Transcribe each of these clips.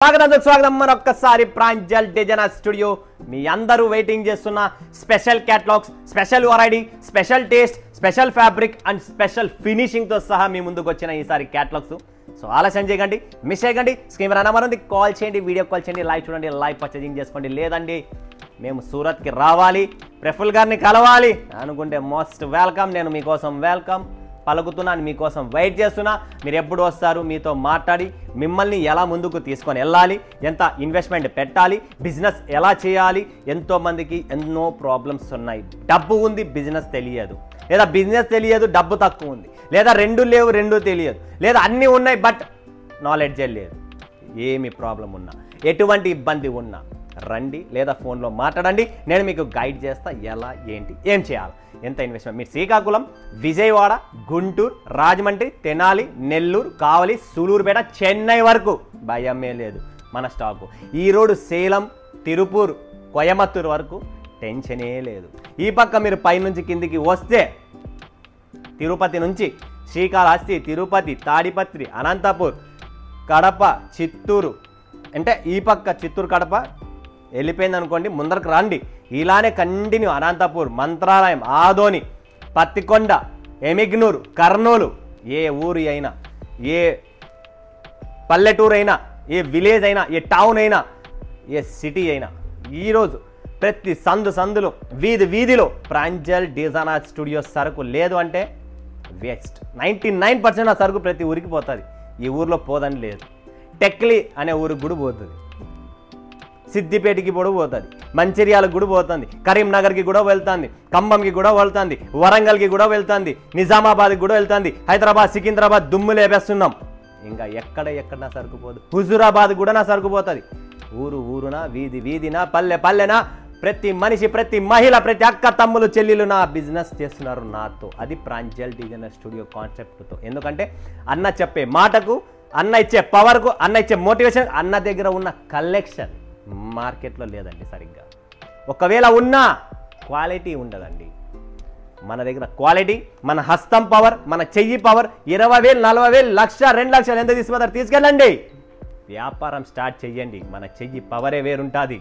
స్వాగతం మరొక్కసారి Pranjal designer studio మీ అందరూ వెయిటింగ్ చేస్తున్న special catalogues, special variety, special taste, special fabric and special finishing తో సహా మీ ముందుకు వచ్చిన ఈసారి క్యాటలాగ్స్. సో ఆలస్యం చేయకండి, మిస్ చేయకండి. స్క్రీన్ మీద నెంబర్ ఉంది, కాల్ చేయండి, వీడియో కాల్ చేయండి, లైవ్ చూడండి, లైవ్ పర్చేజింగ్ చేసుకోండి. లేదండి మేము సూరత్కి రావాలి, ప్రఫుల్ గారిని కలవాలి అనుకుంటే మోస్ట్ వెల్కమ్. నేను మీకోసం వెల్కమ్ పలుకుతున్నాను, మీకోసం వెయిట్ చేస్తున్నా. మీరు ఎప్పుడు వస్తారు, మీతో మాట్లాడి మిమ్మల్ని ఎలా ముందుకు తీసుకొని వెళ్ళాలి, ఎంత ఇన్వెస్ట్మెంట్ పెట్టాలి, బిజినెస్ ఎలా చేయాలి. ఎంతోమందికి ఎన్నో ప్రాబ్లమ్స్ ఉన్నాయి. డబ్బు ఉంది, బిజినెస్ తెలియదు, లేదా బిజినెస్ తెలియదు, డబ్బు తక్కువ ఉంది, లేదా రెండు లేవు, రెండు తెలియదు, లేదా అన్నీ ఉన్నాయి బట్ నాలెడ్జే లేదు. ఏమి ప్రాబ్లం ఉన్నా, ఎటువంటి ఇబ్బంది ఉన్నా రండి, లేదా ఫోన్లో మాట్లాడండి. నేను మీకు గైడ్ చేస్తా ఎలా, ఏంటి, ఏం చేయాలి, ఎంత ఇన్వెస్ట్మెంట్. మీరు శ్రీకాకుళం, విజయవాడ, గుంటూరు, రాజమండ్రి, తెనాలి, నెల్లూరు, కావలి, సూలూరుపేట, చెన్నై వరకు భయమే లేదు మన స్టాకు. ఈరోడు సేలం, తిరుపూర్, కోయమత్తూరు వరకు టెన్షనే లేదు. ఈ పక్క మీరు పైనుంచి కిందికి వస్తే తిరుపతి నుంచి శ్రీకాళహస్తి, తిరుపతి, తాడిపత్రి, అనంతపూర్, కడప, చిత్తూరు, అంటే ఈ పక్క చిత్తూరు, కడప వెళ్ళిపోయింది అనుకోండి, ముందరకు రండి. ఇలానే కంటిన్యూ అనంతపూర్, మంత్రాలయం, ఆదోని, పత్తికొండ, ఎమిగ్నూరు, కర్నూలు, ఏ ఊరు అయినా, ఏ పల్లెటూరు అయినా, ఏ విలేజ్ అయినా, ఏ టౌన్ అయినా, ఏ సిటీ అయినా, ఈరోజు ప్రతి సందులో, వీధిలో ప్రాంజల్ డిజైనర్ స్టూడియో సరుకు లేదు అంటే వేస్ట్. 99% ఆ సరుకు ప్రతి ఊరికి పోతుంది. ఈ ఊరిలో పోదని లేదు. టెక్లీ అనే ఊరికి కూడా పోతుంది, సిద్దిపేటకి కూడా పోతుంది, మంచిర్యాలకు కూడా పోతుంది, కరీంనగర్కి కూడా వెళ్తుంది, ఖమ్మంకి కూడా వెళ్తుంది, వరంగల్కి కూడా వెళ్తుంది, నిజామాబాద్కి కూడా వెళ్తుంది, హైదరాబాద్, సికింద్రాబాద్ దుమ్ము లేపేస్తున్నాం. ఇంకా ఎక్కడ నా సరుకుపోదు. హుజూరాబాద్ కూడా నా సరుకుపోతుంది. ఊరున, వీధినా, పల్లెనా ప్రతి మనిషి, ప్రతి మహిళ, ప్రతి అక్క, తమ్ములు, చెల్లెలు నా బిజినెస్ చేస్తున్నారు నాతో. అది ప్రాంజల్ డిజైనర్ స్టూడియో కాన్సెప్ట్తో. ఎందుకంటే అన్న చెప్పే మాటకు, అన్న ఇచ్చే పవర్కు, అన్న ఇచ్చే మోటివేషన్, అన్న దగ్గర ఉన్న కలెక్షన్ మార్కెట్లో లేదండి సరిగ్గా. ఒకవేళ ఉన్నా క్వాలిటీ ఉండదండి. మన దగ్గర క్వాలిటీ, మన హస్తం పవర్, మన చెయ్యి పవర్. 20,000, 40,000, 1,00,000, 2,00,000 ఎంత తీసుకుపోతారు తీసుకెళ్ళండి, వ్యాపారం స్టార్ట్ చెయ్యండి. మన చెయ్యి పవరే వేరుంటుంది.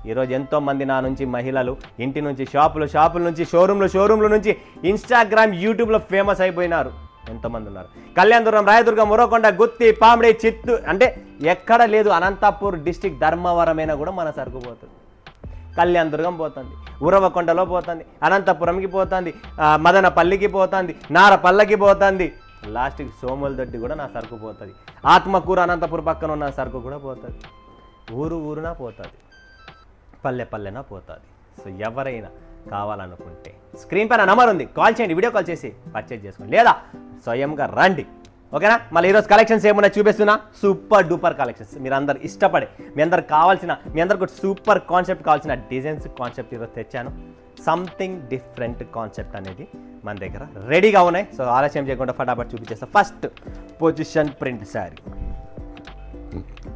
ఈరోజు ఎంతోమంది నా నుంచి మహిళలు ఇంటి నుంచి షాపుల నుంచి షోరూమ్ల నుంచి ఇన్స్టాగ్రామ్, యూట్యూబ్లో ఫేమస్ అయిపోయినారు. ఎంతోమంది ఉన్నారు. కళ్యాణదుర్గం, రాయదుర్గం, ఉరవకొండ, గుత్తి, పామిడి, చిత్తూరు, అంటే ఎక్కడ లేదు. అనంతపూర్ డిస్టిక్ ధర్మవరమైనా కూడా మన సరుకు పోతుంది. కళ్యాణదుర్గం పోతుంది, ఉరవకొండలో పోతుంది, అనంతపురంకి పోతుంది, మదనపల్లికి పోతుంది, నారపల్లకి పోతుంది, లాస్ట్కి సోములదొడ్డి కూడా నా సరుకు పోతుంది. ఆత్మకూరు, అనంతపురం పక్కన ఉన్న సరుకు కూడా పోతుంది. ఊరునా పోతుంది, పల్లెనా పోతుంది. సో ఎవరైనా కావాలనుకుంటే స్క్రీన్ పైన నెంబర్ ఉంది, కాల్ చేయండి, వీడియో కాల్ చేసి పర్చేజ్ చేసుకోండి, లేదా స్వయంగా రండి. ఓకేనా? మళ్ళీ ఈరోజు కలెక్షన్స్ ఏమన్నా చూపిస్తున్నా, సూపర్ డూపర్ కలెక్షన్స్. మీరు అందరు ఇష్టపడే, మీ అందరికి కావాల్సిన, మీ అందరికి సూపర్ కాన్సెప్ట్ కావాల్సిన డిజైన్స్, కాన్సెప్ట్ ఈరోజు తెచ్చాను. సంథింగ్ డిఫరెంట్ కాన్సెప్ట్ అనేది మన దగ్గర రెడీగా ఉన్నాయి. సో ఆలస్యం చేయకుండా ఫటాఫట్ చూపించేస్తా. First position print sari.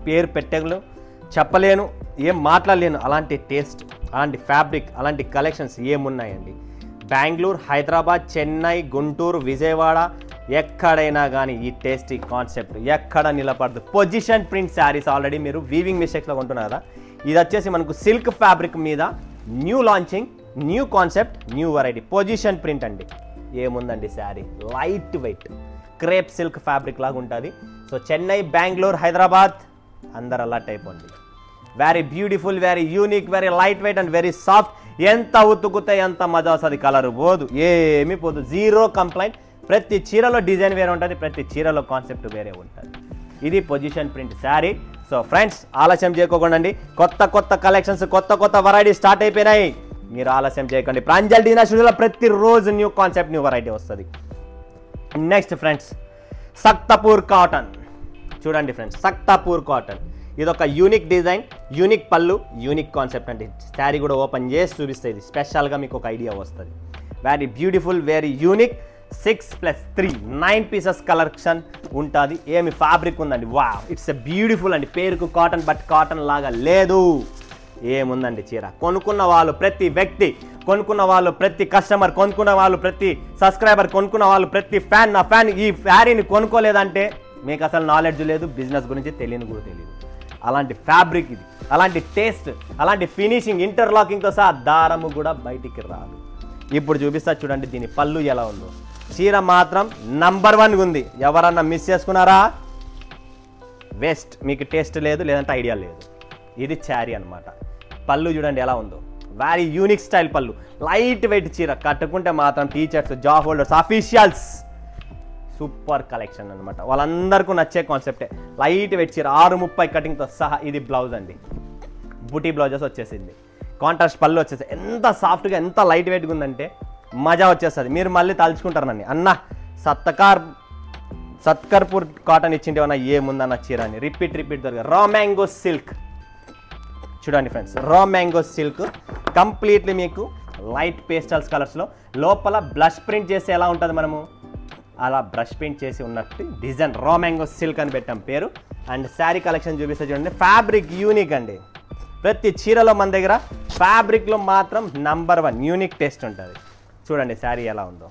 పేరు పెట్టగలను, చెప్పలేను, ఏం మాట్లాడలేను, అలాంటి టేస్ట్, అలాంటి ఫ్యాబ్రిక్, అలాంటి కలెక్షన్స్ ఏమున్నాయండి. బెంగళూరు, హైదరాబాద్, చెన్నై, గుంటూరు, విజయవాడ, ఎక్కడైనా కానీ ఈ టేస్టీ కాన్సెప్ట్ ఎక్కడ నిలబడదు. పొజిషన్ ప్రింట్ శారీస్ ఆల్రెడీ మీరు వీవింగ్ మిస్టేక్స్లో కొంటున్నారు కదా. ఇది వచ్చేసి మనకు సిల్క్ ఫ్యాబ్రిక్ మీద new launching, new concept, new variety. Position print అండి. ఏముందండి sari, light weight crepe silk fabric లాగా ఉంటుంది. సో చెన్నై, బెంగళూరు, హైదరాబాద్ అందరు అలర్ట్ అయిపోండి. Very beautiful, very unique, very light weight and very soft. ఎంత ఉతుకుతే ఎంత మజా వస్తుంది, కలర్ పోదు, ఏమీ పోదు, జీరో కంప్లైంట్. ప్రతి చీరలో డిజైన్ వేరే ఉంటుంది, ప్రతి చీరలో కాన్సెప్ట్ వేరే ఉంటుంది. ఇది position print sari. So friends ఆలస్యం చేయకోకండి, కొత్త కలెక్షన్స్, కొత్త వెరైటీ స్టార్ట్ అయిపోయినాయి. మీరు ఆలస్యం చేయకండి. ప్రాంజల్ డిజైనర్ స్టూడియోలో ప్రతిరోజు న్యూ కాన్సెప్ట్, న్యూ వెరైటీ వస్తుంది. నెక్స్ట్ ఫ్రెండ్స్ సక్తపూర్ కాటన్ చూడండి ఫ్రెండ్స్. సక్తపూర్ కాటన్ ఇది ఒక యూనిక్ డిజైన్, యూనిక్ పళ్ళు, యూనిక్ కాన్సెప్ట్ అండి. శారీ కూడా ఓపెన్ చేసి చూపిస్తే ఇది స్పెషల్గా మీకు ఒక ఐడియా వస్తుంది. Very beautiful, very unique. 6+3 9 pieces collection ఉంటుంది. ఏమి ఫ్యాబ్రిక్ ఉందండి, వా, ఇట్స్ ఎ బ్యూటిఫుల్ అండి. పేరుకు కాటన్, బట్ కాటన్ లాగా లేదు. ఏముందండి చీర. కొనుక్కున్న వాళ్ళు ప్రతి వ్యక్తి, కొనుక్కున్న వాళ్ళు ప్రతి కస్టమర్, కొనుక్కున్న వాళ్ళు ప్రతి సబ్స్క్రైబర్, కొనుక్కున్న వాళ్ళు ప్రతి ఫ్యాన్, నా ఫ్యాన్ ఈ శారీని కొనుక్కోలేదంటే మీకు అసలు నాలెడ్జ్ లేదు, బిజినెస్ గురించి తెలియని కూడా తెలియదు. అలాంటి ఫ్యాబ్రిక్ ఇది, అలాంటి టేస్ట్, అలాంటి ఫినిషింగ్, ఇంటర్లాకింగ్తో సహా దారము కూడా బయటికి రాదు. ఇప్పుడు చూపిస్తా చూడండి దీని పళ్ళు ఎలా ఉందో. చీర మాత్రం నంబర్ 1 ఉంది. ఎవరన్నా మిస్ చేసుకున్నారా వేస్ట్, మీకు టేస్ట్ లేదు లేదంటే ఐడియా లేదు. ఇది శారీ అనమాట. పళ్ళు చూడండి ఎలా ఉందో, వెరీ యూనిక్ స్టైల్ పళ్ళు, లైట్ వెయిట్ చీర, కట్టుకుంటే మాత్రం teachers, job holders, officials super collection అనమాట. వాళ్ళందరికీ నచ్చే కాన్సెప్టే. లైట్ వెయిట్ చీర 6:30 కటింగ్తో సహా. ఇది బ్లౌజ్ అండి, బూటీ బ్లౌజెస్ వచ్చేసింది, కాంట్రాస్ట్ పళ్ళు వచ్చేసి ఎంత సాఫ్ట్గా ఎంత లైట్ వెయిట్గా ఉందంటే మజా వచ్చేస్తుంది. మీరు మళ్ళీ తలుచుకుంటారు నన్ను, అన్న సత్కర్పూర్ కాటన్ ఇచ్చింటే అన్న ఏముందన్న చీర అని రిపీట్ దొరికారు. రా మ్యాంగో సిల్క్ చూడండి friends, raw mango silk completely మీకు లైట్ పేస్టల్స్ కలర్స్లో, లోపల బ్లష్ ప్రింట్ చేసి ఎలా ఉంటుంది మనము అలా బ్రష్ ప్రింట్ చేసి ఉన్నట్టు డిజైన్, రా మ్యాంగో సిల్క్ అని పెట్టాం పేరు. అండ్ శారీ కలెక్షన్ చూపిస్తే చూడండి, ఫ్యాబ్రిక్ యూనిక్ అండి. ప్రతి చీరలో మన దగ్గర ఫ్యాబ్రిక్లో మాత్రం నంబర్ 1 యూనిక్ టేస్ట్ ఉంటుంది. చూడండి శారీ ఎలా ఉందో,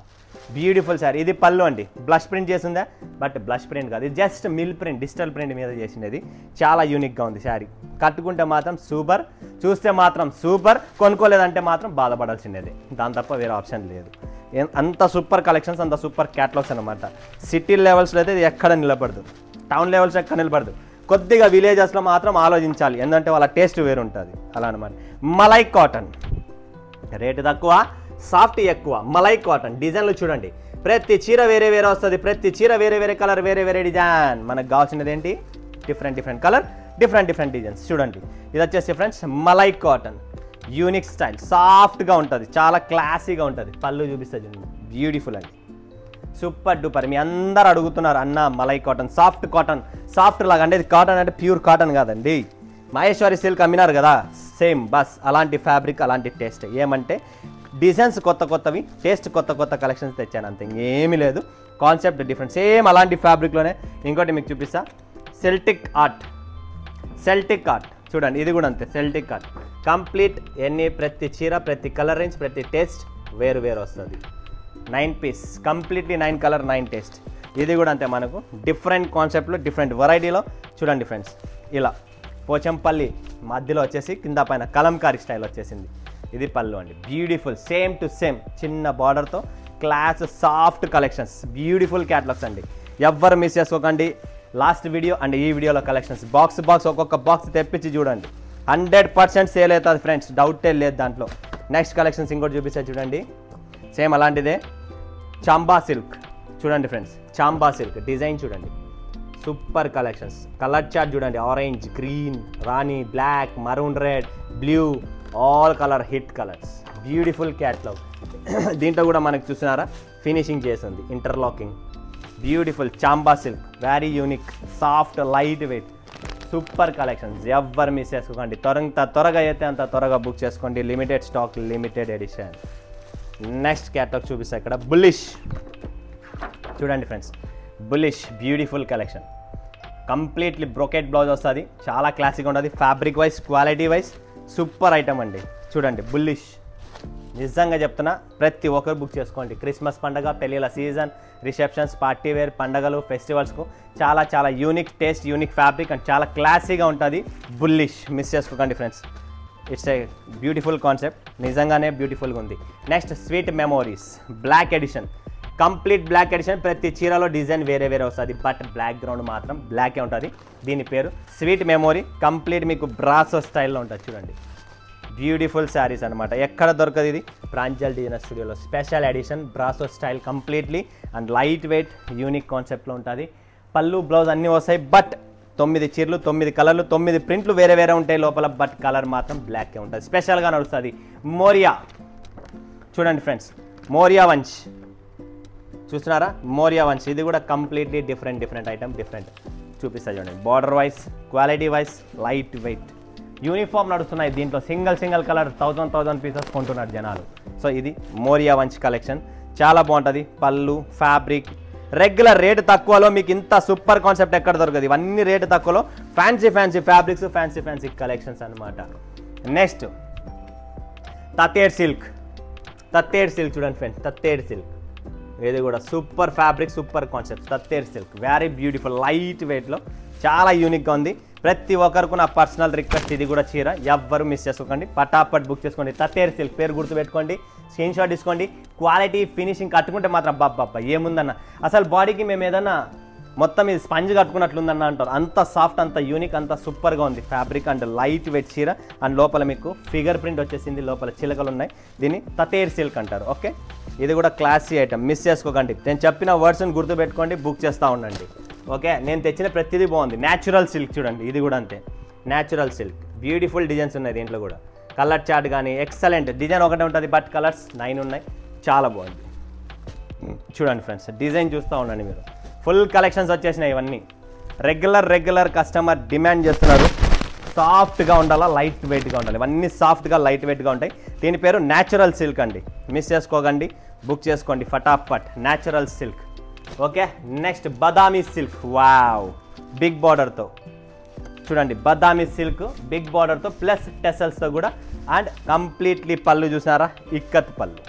బ్యూటిఫుల్ శారీ. ఇది పళ్ళు అండి, బ్లష్ ప్రింట్ చేసిందా, బట్ బ్లష్ ప్రింట్ కాదు, ఇది just mill print, digital print మీద చేసినది. చాలా యూనిక్గా ఉంది శారీ. కట్టుకుంటే మాత్రం సూపర్, చూస్తే మాత్రం సూపర్, కొనుక్కోలేదంటే మాత్రం బాధపడాల్సిందేది, దాని తప్ప వేరే ఆప్షన్ లేదు. అంత సూపర్ కలెక్షన్స్, అంత సూపర్ క్యాటలాగ్స్ అనమాట. సిటీ లెవెల్స్లో అయితే ఇది ఎక్కడ నిలబడదు, టౌన్ లెవెల్స్ ఎక్కడ నిలబడదు, కొద్దిగా విలేజెస్లో మాత్రం ఆలోచించాలి, ఎందుకంటే వాళ్ళ టేస్ట్ వేరు ఉంటుంది అలా అనమాట. మలై కాటన్ రేటు తక్కువ, సాఫ్ట్ ఎక్కువ. మలై కాటన్ డిజైన్లు చూడండి, ప్రతి చీర వేరే వస్తుంది, ప్రతి చీర వేరే కలర్, వేరే డిజైన్. మనకు కావాల్సినది ఏంటి, డిఫరెంట్ కలర్, డిఫరెంట్ డిజైన్స్. చూడండి ఇది వచ్చేసి friends malai cotton, unique style, సాఫ్ట్గా ఉంటుంది, చాలా క్లాసీగా ఉంటుంది. పళ్ళు చూపిస్తే చూడండి, బ్యూటిఫుల్ అండి, సూపర్ డూపర్. మీ అందరు అడుగుతున్నారు అన్న మలై కాటన్, సాఫ్ట్ లాగా అంటే ఇది కాటన్ అంటే ప్యూర్ కాటన్ కాదండి, మహేశ్వరి సిల్క్ అమ్మినారు కదా సేమ్ బస్ అలాంటి ఫ్యాబ్రిక్, అలాంటి టేస్ట్. ఏమంటే డిజైన్స్ కొత్తవి, టేస్ట్ కొత్త కలెక్షన్స్ తెచ్చాను అంతే, ఇంకేమీ లేదు. కాన్సెప్ట్ డిఫరెంట్, సేమ్ అలాంటి ఫ్యాబ్రిక్లోనే. ఇంకోటి మీకు చూపిస్తా, సెల్టిక్ ఆర్ట్ చూడండి, ఇది కూడా అంతే, సెల్టిక్ ఆర్ట్ కంప్లీట్. ప్రతి చీర, ప్రతి కలర్ రేంజ్, ప్రతి టేస్ట్ వేరు వస్తుంది. 9 పీస్ కంప్లీట్లీ 9 కలర్ 9 టేస్ట్. ఇది కూడా అంతే, మనకు డిఫరెంట్ కాన్సెప్ట్లో, డిఫరెంట్ వెరైటీలో. చూడండి ఫ్రెండ్స్, ఇలా పోచంపల్లి మధ్యలో వచ్చేసి కింద పైన కలంకారీ స్టైల్ వచ్చేసింది. ఇది పళ్ళు అండి, బ్యూటిఫుల్, సేమ్ టు సేమ్, చిన్న బార్డర్తో class soft collections, beautiful catalogues అండి. ఎవ్వరు మిస్ చేసుకోకండి. లాస్ట్ వీడియో అండ్ ఈ వీడియోలో కలెక్షన్స్ బాక్స్ ఒక్కొక్క బాక్స్ తెప్పించి చూడండి, 100% సేల్ అవుతుంది ఫ్రెండ్స్, డౌటే లేదు దాంట్లో. నెక్స్ట్ కలెక్షన్స్ ఇంకోటి చూపిస్తే చూడండి, సేమ్ అలాంటిదే, చాంబా సిల్క్ చూడండి ఫ్రెండ్స్, చాంబా సిల్క్ డిజైన్ చూడండి, సూపర్ కలెక్షన్స్. కలర్ చార్ట్ చూడండి, ఆరెంజ్, గ్రీన్, రాణి, black, maroon, red, blue, all colour hit colours, beautiful catalogue. దీంట్లో కూడా మనకు చూసినారా ఫినిషింగ్ చేసింది, interlocking, beautiful Chamba silk, very unique, soft, light weight, super collections. ఎవ్వరు మిస్ చేసుకోకండి, త్వరగా అయితే అంత త్వరగా బుక్ చేసుకోండి. Limited stock, limited edition. Next catalogue చూపిస్తా ఇక్కడ, బుల్లిష్ చూడండి ఫ్రెండ్స్, బుల్లిష్ beautiful collection, completely brocade blouse వస్తుంది, చాలా క్లాసిక్గా ఉంటుంది. Fabric wise, quality wise super item అండి. చూడండి బుల్లిష్, నిజంగా చెప్తున్నా ప్రతి ఒక్కరు బుక్ చేసుకోండి. క్రిస్మస్ పండగ, పెళ్ళిళ్ళ సీజన్, రిసెప్షన్స్, పార్టీ వేర్, పండగలు, ఫెస్టివల్స్కు చాలా unique taste, unique fabric and చాలా క్లాసీగా ఉంటుంది. బుల్లిష్ మిస్ చేసుకోకండి friends, it's a beautiful concept, నిజంగానే బ్యూటిఫుల్గా ఉంది. Next sweet memories black edition, complete black edition. ప్రతి చీరలో డిజైన్ వేరే వస్తుంది, బట్ బ్లాక్ గ్రౌండ్ మాత్రం బ్లాకే ఉంటుంది. దీని పేరు స్వీట్ మెమోరీ, కంప్లీట్ మీకు బ్రాసో స్టైల్లో ఉంటుంది. చూడండి బ్యూటిఫుల్ శారీస్ అనమాట, ఎక్కడ దొరకదు ఇది. ప్రాంజల్ డిజైనర్ స్టూడియోలో special edition, brasso style completely and light weight unique కాన్సెప్ట్లో ఉంటుంది. పళ్ళు, బ్లౌజ్ అన్నీ వస్తాయి, బట్ 9 చీరలు, 9 కలర్లు, 9 ప్రింట్లు వేరే ఉంటాయి లోపల, బట్ కలర్ మాత్రం బ్లాక్కే ఉంటుంది. స్పెషల్గా నడుస్తుంది. మోరియా చూడండి ఫ్రెండ్స్, మోరియా వంచ్ చూస్తున్నారా, మోరియా వంచ్, ఇది కూడా కంప్లీట్లీ డిఫరెంట్ ఐటమ్, డిఫరెంట్ చూపిస్తా చూడండి. Border wise, quality wise, light weight, uniform నడుస్తున్నాయి దీంట్లో. సింగిల్ కలర్ 1000 పీసెస్ కొంటున్నారు జనాలు. సో ఇది మోరియా వంచ్ కలెక్షన్, చాలా బాగుంటుంది. పళ్ళు, ఫ్యాబ్రిక్, రెగ్యులర్ రేటు తక్కువలో మీకు ఇంత సూపర్ కాన్సెప్ట్ ఎక్కడ దొరకదు. ఇవన్నీ రేటు తక్కువలో ఫ్యాన్సీ ఫ్యాబ్రిక్స్, ఫ్యాన్సీ కలెక్షన్స్ అనమాట. నెక్స్ట్ తత్తేడ్ సిల్క్ చూడండి ఫ్రెండ్స్, తత్తేడ్ సిల్క్, ఇది కూడా సూపర్ ఫ్యాబ్రిక్, సూపర్ కాన్సెప్ట్. తత్తేడ్ సిల్క్ వెరీ బ్యూటిఫుల్, లైట్ వెయిట్లో చాలా యూనిక్గా ఉంది. ప్రతి ఒక్కరికి నా పర్సనల్ రిక్వెస్ట్, ఇది కూడా చీర ఎవ్వరు మిస్ చేసుకోకండి, పటాపట్ బుక్ చేసుకోండి. తత్తేరు సిల్క్ పేరు గుర్తుపెట్టుకోండి, స్క్రీన్ షాట్ తీసుకోండి. క్వాలిటీ ఫినిషింగ్ కట్టుకుంటే మాత్రం బాబ్బా ఏముందన్న, అసలు బాడీకి మేము ఏదన్నా మొత్తం ఇది స్పంజ్ కట్టుకున్నట్లుందన్న అంటారు. అంత సాఫ్ట్, అంత యూనిక్, అంత సూపర్గా ఉంది ఫ్యాబ్రిక్. అండ్ లైట్ వెయిట్ చీర. అండ్ లోపల మీకు ఫిగర్ ప్రింట్ వచ్చేసింది, లోపల చిలకలు ఉన్నాయి. దీన్ని తతేర్ సిల్క్ అంటారు. ఓకే, ఇది కూడా క్లాసీ ఐటమ్, మిస్ చేసుకోకండి. నేను చెప్పిన వర్డ్స్ని గుర్తుపెట్టుకోండి, బుక్ చేస్తూ ఉండండి. ఓకే, నేను తెచ్చిన ప్రతిదీ బాగుంది. న్యాచురల్ సిల్క్ చూడండి, ఇది కూడా అంతే, న్యాచురల్ సిల్క్. బ్యూటిఫుల్ డిజైన్స్ ఉన్నాయి దీంట్లో కూడా. కలర్ చార్ట్ కానీ ఎక్సలెంట్. డిజైన్ ఒకటే ఉంటుంది, బట్ కలర్స్ 9 ఉన్నాయి. చాలా బాగుంది. చూడండి ఫ్రెండ్స్, డిజైన్ చూస్తూ ఉండండి మీరు. ఫుల్ కలెక్షన్స్ వచ్చేసినాయి. ఇవన్నీ రెగ్యులర్ కస్టమర్ డిమాండ్ చేస్తున్నారు. సాఫ్ట్గా ఉండాలా, లైట్ వెయిట్గా ఉండాలి. ఇవన్నీ సాఫ్ట్గా లైట్ వెయిట్గా ఉంటాయి. దీని పేరు న్యాచురల్ సిల్క్ అండి, మిస్ చేసుకోకండి, బుక్ చేసుకోండి ఫటాఫట్. Natural silk. ఓకే, నెక్స్ట్ బదామీ సిల్క్. వావ్, బిగ్ బార్డర్తో చూడండి. బదామీ సిల్క్ బిగ్ బార్డర్తో ప్లస్ టెసల్స్తో కూడా. అండ్ కంప్లీట్లీ పళ్ళు చూసారా, ఇక్కత్ పళ్ళు.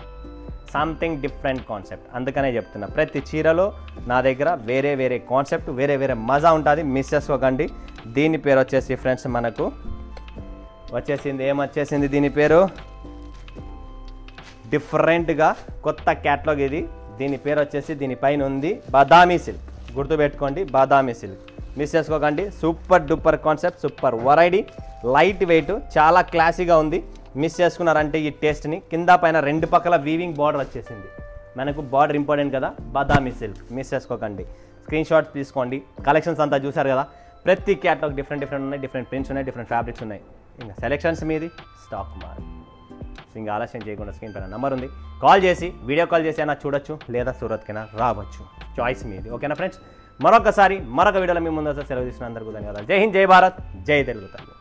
సంథింగ్ డిఫరెంట్ కాన్సెప్ట్, అందుకనే చెప్తున్నా. ప్రతి చీరలో నా దగ్గర వేరే కాన్సెప్ట్, వేరే మజా ఉంటుంది, మిస్ చేసుకోకండి. దీని పేరు వచ్చేసి ఫ్రెండ్స్ మనకు ఏమొచ్చేసింది దీని పేరు డిఫరెంట్గా కొత్త క్యాట్లాగ్ ఇది. దీని పేరు వచ్చేసి దీనిపైన ఉంది బదామీ సిల్క్. గుర్తుపెట్టుకోండి, బదామీ సిల్క్, మిస్ చేసుకోకండి. Super duper concept, super variety, light weight, చాలా క్లాసీగా ఉంది. మిస్ చేసుకున్నారంటే ఈ టేస్ట్ని. కింద పైన 2 పక్కల వీవింగ్ బార్డర్ వచ్చేసింది మనకు. బార్డర్ ఇంపార్టెంట్ కదా, బదామీ సిల్క్, మిస్ చేసుకోకండి. స్క్రీన్ షాట్ తీసుకోండి. కలెక్షన్స్ అంతా చూసారు కదా, ప్రతి క్యాట్లాగ్ డిఫరెంట్ ఉన్నాయి, డిఫరెంట్ ప్రింట్స్ ఉన్నాయి, డిఫరెంట్ ఫ్యాబ్రిక్స్ ఉన్నాయి. ఇంకా సెలెక్షన్స్ మీది, స్టాక్ మారి. ఇంకా ఆలస్యం చేయకుండా స్క్రీన్ పైన నెంబర్ ఉంది, కాల్ చేసి వీడియో కాల్ చేసి అయినా చూడొచ్చు, లేదా సూరత్కైనా రావచ్చు. చాయిస్ మీది. ఓకేనా ఫ్రెండ్స్, మరొక వీడియోలో మీ ముందు సెలవు తీసుకున్న అందరికీ ధన్యవాదాలు. జై హింద్, జై భారత్, జై తెలుగు తల్లి.